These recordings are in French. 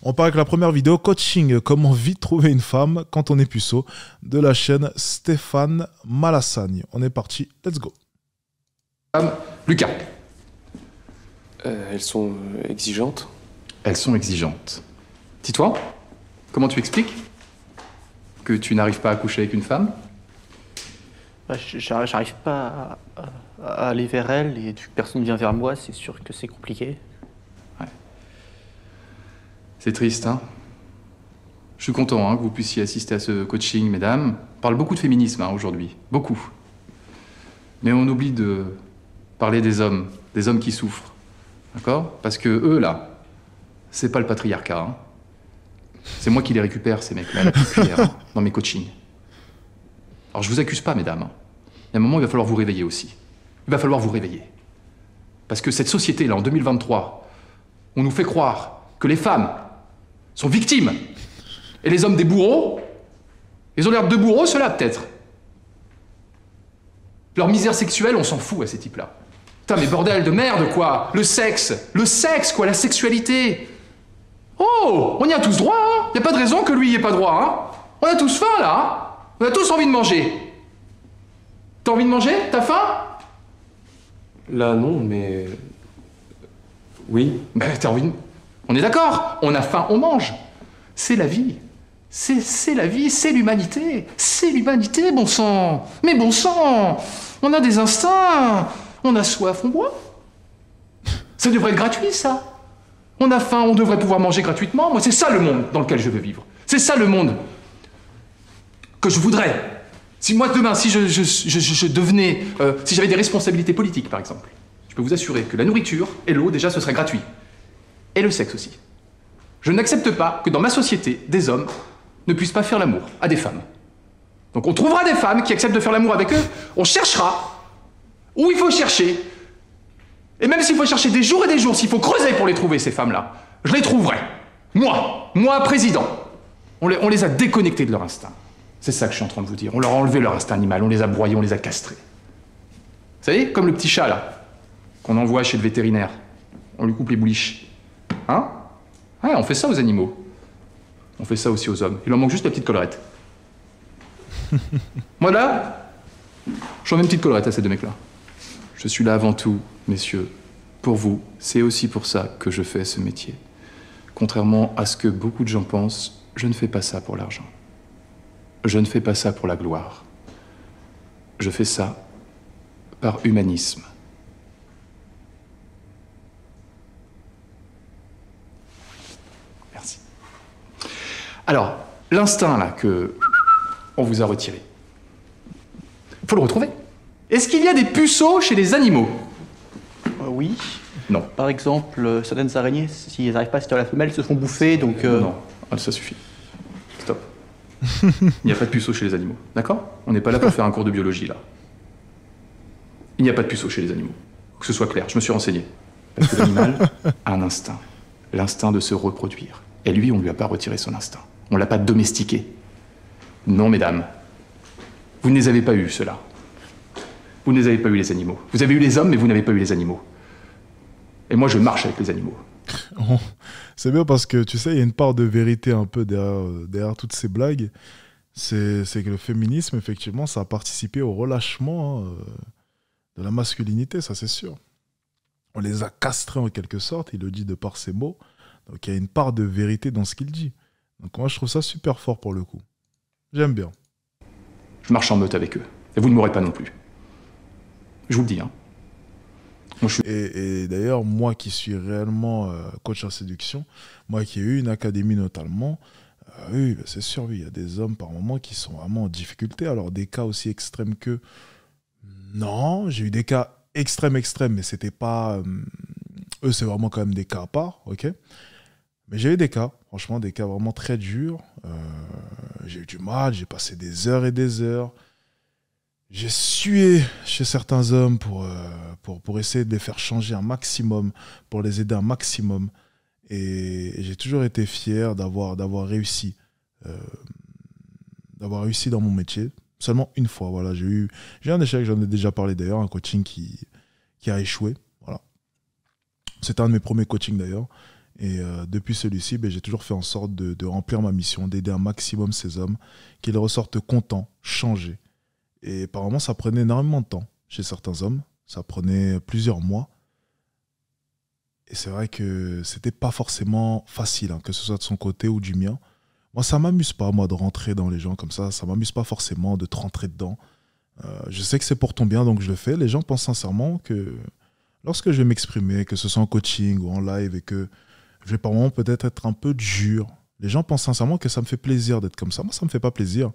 On part avec la première vidéo, coaching, comment vite trouver une femme quand on est puceau, de la chaîne Stéphane Malassagne. On est parti, let's go. Lucas. Elles sont exigeantes. Elles sont exigeantes. Dis-toi, comment tu expliques que tu n'arrives pas à coucher avec une femme? J'arrive pas à aller vers elle et vu que personne vient vers moi, c'est sûr que c'est compliqué. Ouais. C'est triste, hein? Je suis content que vous puissiez assister à ce coaching, mesdames. On parle beaucoup de féminisme aujourd'hui, beaucoup. Mais on oublie de parler des hommes qui souffrent, d'accord? Parce que eux, là, c'est pas le patriarcat, hein. C'est moi qui les récupère, ces mecs-là, la petite cuillère, dans mes coachings. Alors je vous accuse pas, mesdames. Il y a un moment, il va falloir vous réveiller aussi. Il va falloir vous réveiller. Parce que cette société-là, en 2023, on nous fait croire que les femmes sont victimes et les hommes des bourreaux. Ils ont l'air de bourreaux, ceux-là, peut-être. Leur misère sexuelle, on s'en fout à ces types-là. Putain, mais bordel de merde, quoi. Le sexe, quoi, la sexualité. Oh, on y a tous droit, hein. Y a pas de raison que lui y ait pas droit, hein. On a tous faim, là, hein. On a tous envie de manger. T'as envie de manger? T'as faim? Là, non, mais... Oui. T'as envie de... On est d'accord. On a faim, on mange. C'est la vie. C'est la vie, c'est l'humanité. C'est l'humanité, bon sang. Mais bon sang, on a des instincts. On a soif, on boit. Ça devrait être gratuit, ça. On a faim, on devrait pouvoir manger gratuitement. Moi, c'est ça le monde dans lequel je veux vivre. C'est ça le monde que je voudrais. Si moi, demain, si je devenais... si j'avais des responsabilités politiques, par exemple, je peux vous assurer que la nourriture et l'eau, déjà, ce serait gratuit. Et le sexe aussi. Je n'accepte pas que dans ma société, des hommes ne puissent pas faire l'amour à des femmes. Donc on trouvera des femmes qui acceptent de faire l'amour avec eux, on cherchera où il faut chercher. Et même s'il faut chercher des jours et des jours, s'il faut creuser pour les trouver, ces femmes-là, je les trouverai. Moi, président. On les a déconnectés de leur instinct. C'est ça que je suis en train de vous dire. On leur a enlevé leur instinct animal, on les a broyés, on les a castrés. Vous savez, comme le petit chat, là, qu'on envoie chez le vétérinaire. On lui coupe les bouliches. Hein? Ouais, on fait ça aux animaux. On fait ça aussi aux hommes. Il leur manque juste la petite collerette. Moi, là, j'en mets une petite collerette à ces deux mecs-là. Je suis là avant tout, messieurs, pour vous. C'est aussi pour ça que je fais ce métier. Contrairement à ce que beaucoup de gens pensent, je ne fais pas ça pour l'argent. Je ne fais pas ça pour la gloire. Je fais ça par humanisme. Merci. Alors, l'instinct, là, que on vous a retiré, faut le retrouver. Est-ce qu'il y a des puceaux chez les animaux? Oui. Non. Par exemple, certaines araignées, si elles n'arrivent pas à se faire la femelle, se font bouffer, donc... Non, ça suffit. Stop. Il n'y a pas de puceaux chez les animaux, d'accord? On n'est pas là pour faire un cours de biologie, là. Il n'y a pas de puceaux chez les animaux. Que ce soit clair, je me suis renseigné. Parce que l'animal a un instinct. L'instinct de se reproduire. Et lui, on ne lui a pas retiré son instinct. On ne l'a pas domestiqué. Non, mesdames. Vous ne les avez pas eus, ceux-là. Vous ne les avez pas eu, les animaux. Vous avez eu les hommes, mais vous n'avez pas eu les animaux. Et moi, je marche avec les animaux. C'est bien parce que, tu sais, il y a une part de vérité un peu derrière toutes ces blagues. C'est que le féminisme, effectivement, ça a participé au relâchement de la masculinité, ça c'est sûr. On les a castrés en quelque sorte, il le dit de par ses mots. Donc il y a une part de vérité dans ce qu'il dit. Donc moi, je trouve ça super fort pour le coup. J'aime bien. Je marche en meute avec eux. Et vous ne m'aurez pas non plus. Je vous le dis, hein. Moi, Et d'ailleurs, moi qui suis réellement coach en séduction, moi qui ai eu une académie notamment, oui, bah c'est sûr, oui, il y a des hommes par moments qui sont vraiment en difficulté. Alors des cas aussi extrêmes que... Non, j'ai eu des cas extrêmes, mais c'était pas... eux, c'est vraiment quand même des cas à part, ok? Mais j'ai eu des cas, franchement, des cas vraiment très durs. J'ai eu du mal, j'ai passé des heures et des heures. J'ai sué chez certains hommes pour essayer de les faire changer un maximum, pour les aider un maximum. Et j'ai toujours été fier d'avoir réussi. D'avoir réussi dans mon métier. Seulement une fois, voilà. J'ai eu un échec, j'en ai déjà parlé d'ailleurs, un coaching qui a échoué. Voilà. C'était un de mes premiers coachings d'ailleurs. Et depuis celui-ci, ben, j'ai toujours fait en sorte de remplir ma mission, d'aider un maximum ces hommes, qu'ils ressortent contents, changés. Et apparemment, ça prenait énormément de temps chez certains hommes. Ça prenait plusieurs mois. Et c'est vrai que c'était pas forcément facile, hein, que ce soit de son côté ou du mien. Moi, ça m'amuse pas, moi, de rentrer dans les gens comme ça. Ça m'amuse pas forcément de te rentrer dedans. Je sais que c'est pour ton bien, donc je le fais. Les gens pensent sincèrement que lorsque je vais m'exprimer, que ce soit en coaching ou en live, et que je vais par moments peut-être être un peu dur, les gens pensent sincèrement que ça me fait plaisir d'être comme ça. Moi, ça me fait pas plaisir.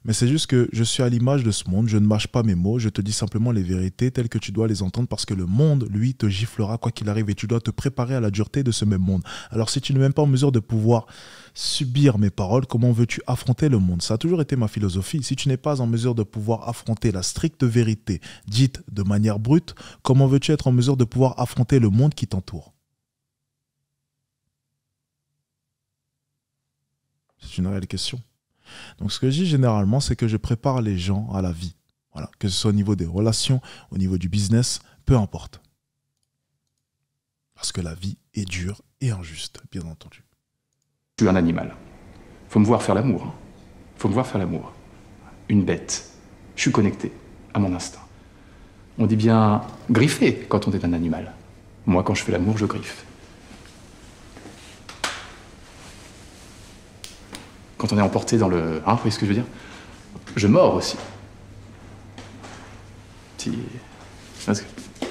Mais c'est juste que je suis à l'image de ce monde. Je ne mâche pas mes mots. Je te dis simplement les vérités telles que tu dois les entendre parce que le monde, lui, te giflera quoi qu'il arrive et tu dois te préparer à la dureté de ce même monde. Alors, si tu n'es même pas en mesure de pouvoir subir mes paroles, comment veux-tu affronter le monde? Ça a toujours été ma philosophie. Si tu n'es pas en mesure de pouvoir affronter la stricte vérité dite de manière brute, comment veux-tu être en mesure de pouvoir affronter le monde qui t'entoure? C'est une réelle question. Donc ce que je dis généralement, c'est que je prépare les gens à la vie. Voilà. Que ce soit au niveau des relations, au niveau du business, peu importe. Parce que la vie est dure et injuste, bien entendu. Je suis un animal. Faut me voir faire l'amour. Hein. Faut me voir faire l'amour. Une bête. Je suis connecté à mon instinct. On dit bien griffer quand on est un animal. Moi, quand je fais l'amour, je griffe. Quand on est emporté dans le... Hein, vous voyez ce que je veux dire? Je mords aussi. Petit... Parce que... Vous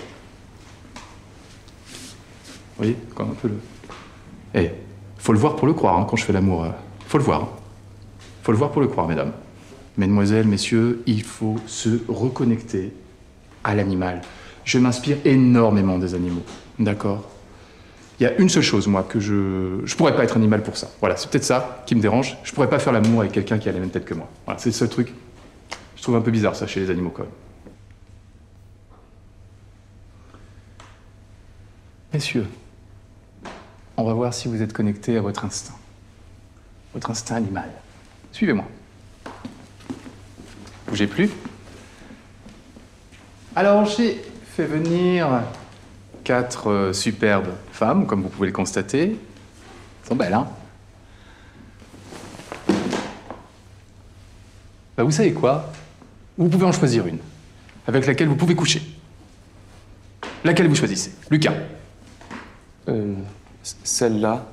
voyez, quand un peu le... Eh, faut le voir pour le croire, hein, quand je fais l'amour. Faut le voir. Hein. Faut le voir pour le croire, mesdames. Mesdemoiselles, messieurs, il faut se reconnecter à l'animal. Je m'inspire énormément des animaux, d'accord? Il y a une seule chose, moi, que je pourrais pas être animal pour ça. Voilà, c'est peut-être ça qui me dérange. Je pourrais pas faire l'amour avec quelqu'un qui a la même tête que moi. Voilà, c'est le seul truc. Je trouve un peu bizarre, ça, chez les animaux, quand même. Messieurs, on va voir si vous êtes connectés à votre instinct. Votre instinct animal. Suivez-moi. Bougez plus. Alors, j'ai fait venir 4 superbes femmes, comme vous pouvez le constater. Elles sont belles, hein? Bah, vous savez quoi? Vous pouvez en choisir une, avec laquelle vous pouvez coucher. Laquelle vous choisissez? Lucas? Celle-là.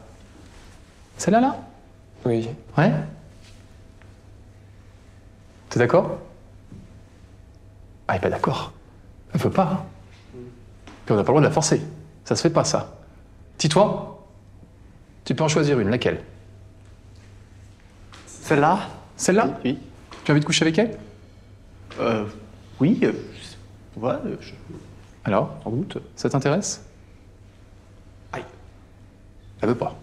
Celle-là, là? Oui. Ouais? T'es d'accord? Ah, elle est pas d'accord. Elle veut pas, hein? Puis on n'a pas le droit de la forcer. Ça se fait pas, ça. Tis-toi, tu peux en choisir une. Laquelle? Celle-là? Celle-là? Oui. Tu as envie de coucher avec elle? Oui. Ouais, Alors, en route, ça t'intéresse? Aïe. Elle veut pas.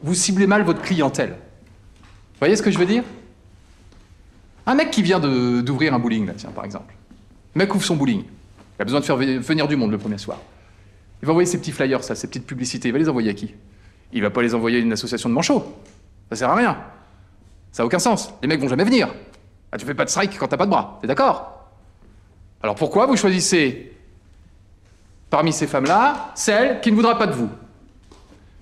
Vous ciblez mal votre clientèle. Vous voyez ce que je veux dire? Un mec qui vient d'ouvrir un bowling, là, tiens, par exemple. Le mec ouvre son bowling. Il a besoin de faire venir du monde le premier soir. Il va envoyer ses petits flyers, ça, ses petites publicités. Il va les envoyer à qui? Il va pas les envoyer à une association de manchots. Ça sert à rien. Ça a aucun sens. Les mecs vont jamais venir. Ah, tu fais pas de strike quand t'as pas de bras. T'es d'accord? Alors pourquoi vous choisissez, parmi ces femmes-là, celle qui ne voudra pas de vous?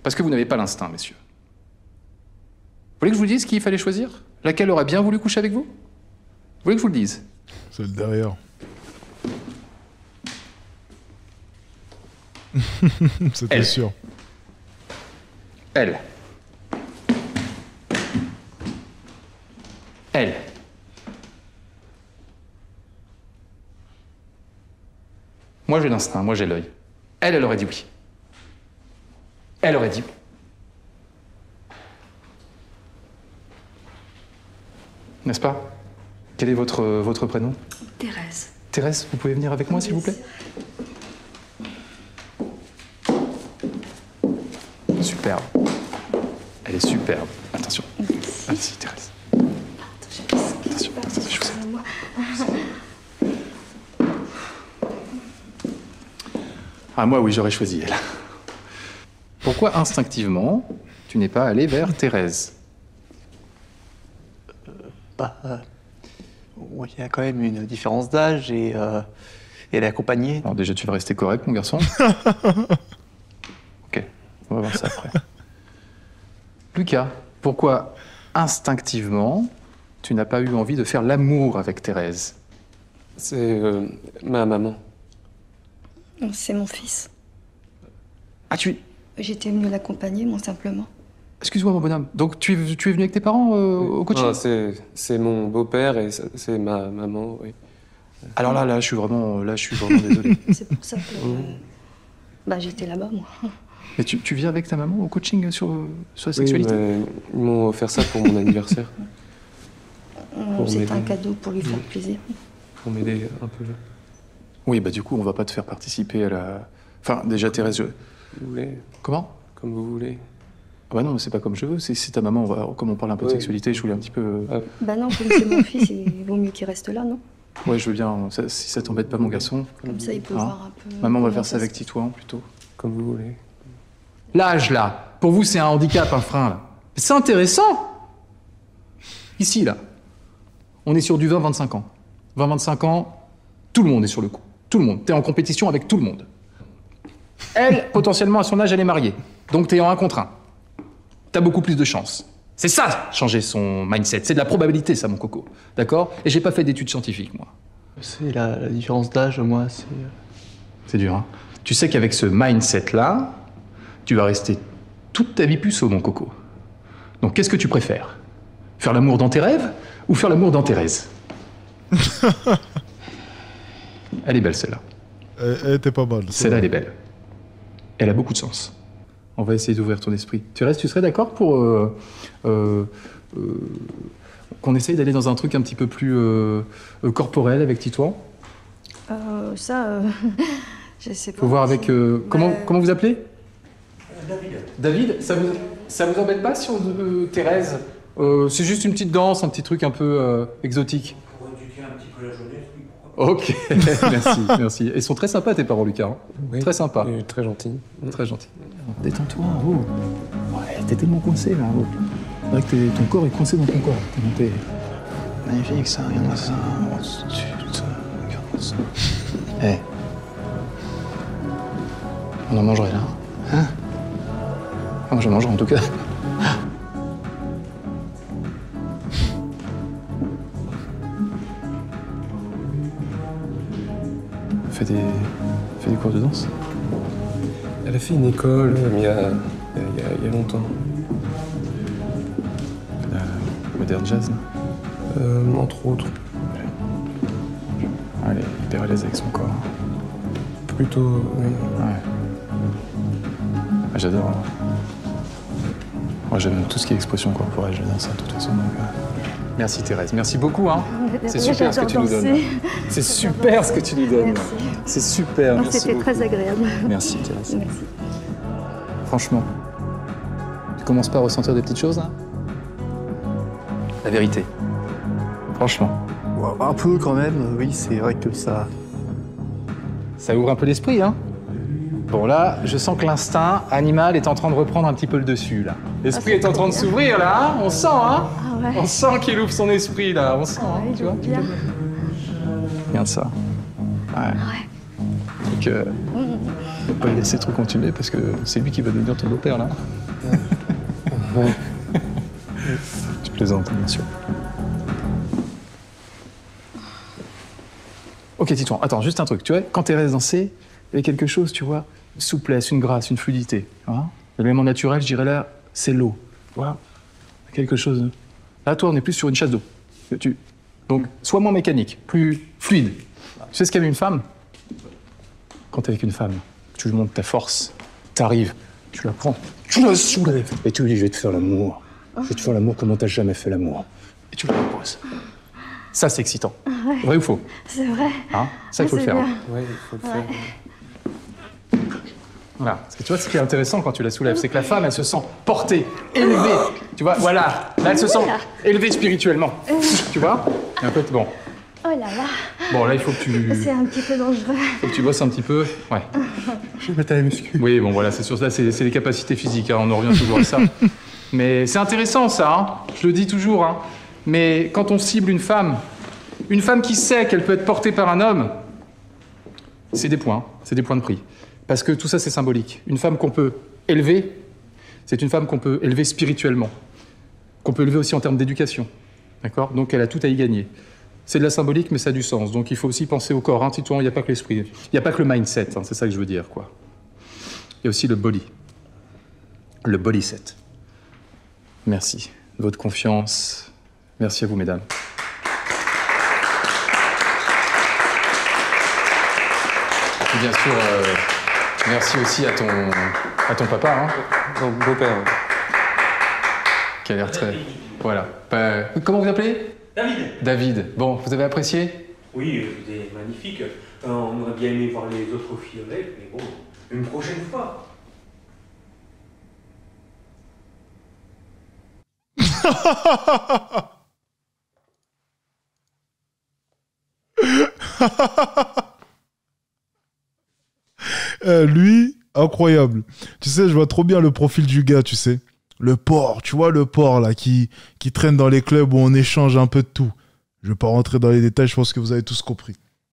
Parce que vous n'avez pas l'instinct, messieurs. Vous voulez que je vous dise qui il fallait choisir? Laquelle aurait bien voulu coucher avec vous? Vous voulez que je vous le dise? Celle derrière. C'était Elle. sûr. Elle. Elle. Moi, j'ai l'instinct, moi, j'ai l'œil. Elle, elle aurait dit oui. Elle aurait dit oui. N'est-ce pas? Quel est votre prénom? Thérèse. Thérèse, vous pouvez venir avec moi, s'il vous plaît? Superbe. Elle est superbe. Attention. Allez-y, Thérèse. Attention, attention, je vous aide. Ah, moi, oui, j'aurais choisi elle. Pourquoi, instinctivement, tu n'es pas allé vers Thérèse? Il y a quand même une différence d'âge et elle est accompagnée. Alors déjà, tu vas rester correct, mon garçon. Ok, on va voir ça après. Lucas, pourquoi instinctivement tu n'as pas eu envie de faire l'amour avec Thérèse? C'est ma maman. C'est mon fils. Ah, J'étais venue l'accompagner, moi, simplement. Excuse-moi, mon bonhomme. Donc, tu es venu avec tes parents au coaching? Non, c'est mon beau-père et c'est ma maman, oui. Alors là, je suis vraiment désolé. C'est pour ça que j'étais là-bas, moi. Mais tu viens avec ta maman au coaching sur la Oui, sexualité? ils m'ont offert ça pour mon anniversaire. C'était un cadeau pour lui faire plaisir. Pour m'aider un peu. Oui, du coup, on va pas te faire participer à la... Enfin, déjà, Thérèse, Vous voulez, Comment? comme vous voulez. Ah bah non, mais c'est pas comme je veux, c'est ta maman. Comme on parle un peu de Ouais. sexualité, je voulais un petit peu... Non, comme c'est mon fils, il vaut mieux qu'il reste là, non? Ouais, je veux bien, si ça t'embête pas, mon garçon. Comme ça, il peut Ah. voir un peu... Maman, on va comment faire ça avec se- Titouan, plutôt. Comme vous voulez. L'âge, là, pour vous, c'est un handicap, un frein, là. C'est intéressant. Ici, là, on est sur du 20-25 ans. 20-25 ans, tout le monde est sur le coup. Tout le monde. T'es en compétition avec tout le monde. Elle, potentiellement, à son âge, elle est mariée. Donc t'es en 1 contre 1. T'as beaucoup plus de chances. C'est ça, changer son mindset. C'est de la probabilité, ça, mon coco. D'accord? Et j'ai pas fait d'études scientifiques, moi. C'est la différence d'âge, moi, c'est... C'est dur, hein? Tu sais qu'avec ce mindset-là, tu vas rester toute ta vie puceau, mon coco. Donc qu'est-ce que tu préfères? Faire l'amour dans tes rêves ou faire l'amour dans Thérèse? Elle est belle, celle-là. Elle était pas mal. Celle-là, elle est belle. Elle a beaucoup de sens. On va essayer d'ouvrir ton esprit. Thérèse, tu serais d'accord pour qu'on essaye d'aller dans un truc un petit peu plus corporel avec Titouan? Je sais pas. Faut voir avec... comment vous appelez? David, ça vous embête pas si on... Thérèse, c'est juste une petite danse, un petit truc un peu exotique. Pour éduquer un petit peu la jeunesse, oui, pourquoi Ok, merci, merci. Ils sont très sympas tes parents, Lucas. Hein. Oui. Très sympas. Et très gentil. Très gentil. Détends-toi, oh. Ouais, t'es tellement coincé là, oh. C'est vrai que ton corps est coincé dans ton corps. T'es monté. Magnifique ça, regarde ça. Regarde ça. Eh. On en mangerait là. Hein? Ah, moi je mangerai en tout cas. Fais des cours de danse. Elle a fait une école il y a longtemps. Modern jazz, non? Entre autres. Elle est hyper à l'aise avec son corps. Plutôt, oui. Ouais. Ah, j'adore. Hein. Moi, j'aime tout ce qui est expression corporelle, j'adore ça de toute façon. Donc, Merci Thérèse, merci beaucoup. Hein. C'est super ce que tu nous donnes. C'est super ce que tu nous donnes. Merci. C'est super, merci C'était beaucoup. très agréable. Merci Thérèse. Merci. Franchement, tu commences pas à ressentir des petites choses là? La vérité. Franchement. Un peu, quand même, oui, c'est vrai que ça... Ça ouvre un peu l'esprit, hein? Bon, là, je sens que l'instinct animal est en train de reprendre un petit peu le dessus, là. L'esprit est en train de s'ouvrir, là, hein? On sent, hein? Ah ouais. On sent qu'il ouvre son esprit, là. On sent, hein, Ouais, tu vois? j'aime bien. Regarde ça. Ouais. Donc, faut pas le laisser trop continuer, parce que c'est lui qui va devenir ton beau-père, là. Je plaisante, bien sûr. Ok, Titouan, attends, juste un truc. Tu vois, quand Thérèse dansait, il y avait quelque chose, tu vois, une souplesse, une grâce, une fluidité. Hein, l'élément naturel, je dirais là, c'est l'eau. Tu vois, quelque chose. Là, toi, on est plus sur une chasse d'eau. Donc, sois moins mécanique, plus fluide. Tu sais ce qu'aime une femme? Quand t'es avec une femme, tu lui montres ta force, t'arrives, tu la prends, tu la soulèves, et tu lui dis, je vais te faire l'amour. Je vais te faire l'amour comme t'as jamais fait l'amour. Et tu la reposes. Ça, c'est excitant. Vrai ou faux? C'est vrai. Hein, ça, il faut le c'est faire. bien. Ouais, il faut le faire. Voilà. Parce que tu vois, ce qui est intéressant quand tu la soulèves, c'est que la femme, elle se sent portée, élevée. Tu vois, voilà. Là, elle se sent élevée spirituellement. Tu vois? Et un peu, bon. Oh là là, Bon, là, il faut que c'est un petit peu dangereux. tu bosses un petit peu. Ouais. Je vais mettre à la muscu. Oui, bon, voilà, c'est sûr. Là, c'est les capacités physiques. Hein, on en revient toujours à ça. Mais c'est intéressant, ça. Hein, je le dis toujours. Hein. Mais quand on cible une femme qui sait qu'elle peut être portée par un homme, c'est des points de prix. Parce que tout ça, c'est symbolique. Une femme qu'on peut élever, C'est une femme qu'on peut élever spirituellement, qu'on peut élever aussi en termes d'éducation. D'accord? Donc elle a tout à y gagner. C'est de la symbolique, mais ça a du sens. Donc il faut aussi penser au corps. Hein, Titouan, il n'y a pas que l'esprit. Il n'y a pas que le mindset, hein, c'est ça que je veux dire, quoi. Il y a aussi le body. Le body set. Merci de votre confiance. Merci à vous, mesdames. Et bien sûr, merci aussi à ton papa, hein. Mon beau-père. Qui a l'air très... Voilà. Comment vous appelez? David. David. Bon, vous avez apprécié? Oui, c'était magnifique. On aurait bien aimé voir les autres filles avec, mais bon, une prochaine fois. Lui, incroyable. Tu sais, je vois trop bien le profil du gars, tu sais. Le porc, tu vois le porc là qui traîne dans les clubs où on échange un peu de tout. Je vais pas rentrer dans les détails, je pense que vous avez tous compris.